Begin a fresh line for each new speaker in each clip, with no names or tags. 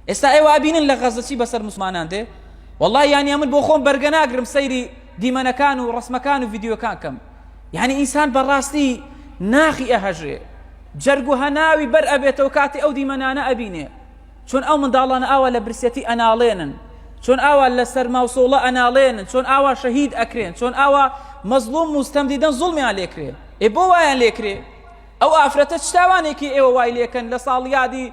ئێستا ئێوە ئەبینن لە غەزەچی بەسەر موسڵمانان دێ والله یانی من بۆ خۆم بەرگە ناگرم سەیری دیمەنەکان و ڕسمەکان و ڤیدیۆکان کەم یعنی ئینسان بەڕاستی ناخی ئەهەژێ جەرگ و هەناوی بەر ئەبێتەوە کاتی ئەو دیمەنانە ئەبینێ چۆن ئەو منداڵانە ئاوا لە برسێتی ئەناڵێنن چۆن ئاوا لە سەر ماوسۆڵە ئەناڵێنن چۆن ئاوا شەهید ئەکرێن چۆن ئاوا مەزلوم مستەمدیدەن زوڵمیان لێکرێ بۆ وایان لێکرێ ئەو ئافرەتە شتاوانێکی ئێوە وای لێکەن لە ساڵ یادی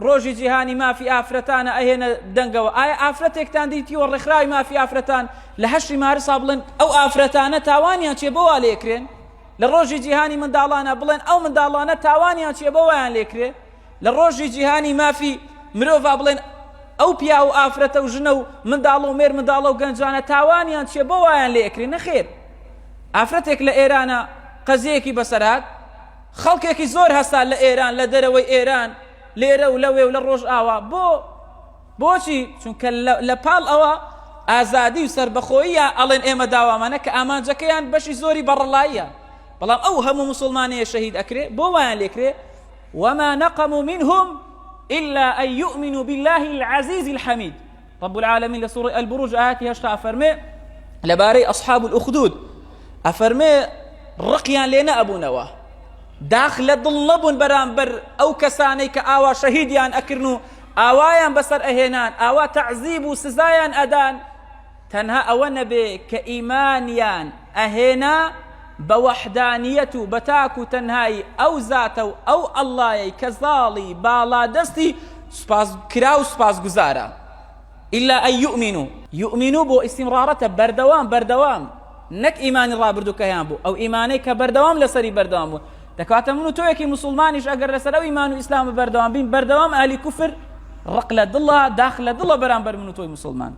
ڕۆژی جیهانی مافی ئافرەتانە ئەهێنە دەنگەوە ئایا ئافرەتێکتان دیتیوە ڕێکخراوی مافی ئافرەتان لە 8 مارسا بڵێن ئەو ئافرەتانە تاوانیان چێ بۆ وا لێکرێن لە ڕۆژی جیهانی منداڵانە بڵێن ئەو منداڵانە تاوانیان چێ بۆ وایان لێکرێ لە ڕۆژی جیهانی مافی مرۆڤ بڵێن ئەو پیا و ئافرەتە و ژنە و منداڵ و مێر منداڵە و گەنجانە تاوانیان چێ بۆ وایان لێکرێ نەخێر ئافرەتێک لە ئێرانە قەزیەکی بەسەرات خەڵکێکی زۆر هەستا لە ئێران لە دەرەوەی ئێران لێرە و لەوێ و لە ڕۆژ ئاوا بۆچی چونکە لە پاڵ ئەوە ئازادی و سربەخۆییە ئەڵێن ئێمە داوامانە کە ئامانجەکەیان بەشی زۆری بەڕەڵاییە بەڵام ئەو هەموو مسلمانەیە شەهید ئەکرێ بۆ وایان لێکرێ وما نقموا منهم إلا أن يؤمنوا بالله العزيز الحميد رب العالمين لسورة البروج آياتي هشتا أفرمي لباري أصحاب الأخدود أفرمي رقيان لنا أبو نواه داخل ضلبون برامبر أو كسانيك آوا شهيديان أكرنو آوايان بسر أهينان آوا تعذيب سزايان أدان تنها أولا كإيمانيان أهينا بوحدانية بتاكو تنهاي أو ذاتو أو الله كزالي بالا دستي سباز كراو سباز گزارا إلا أن يؤمنوا بو استمرارة بردوام نك إيمان الرابردو كيان بو أو إيمانيك بردوام لسري بردوام بو دەکاتە من و تۆیەکی مسلمانیش ئەگەر لەسەر ئەو ئیمان و ئیسلام بەردەوام بین بەردەوام ئالی کوفر ڕق لە دڵە داخ لە دڵە بەرامبەر من و تۆی مسلمان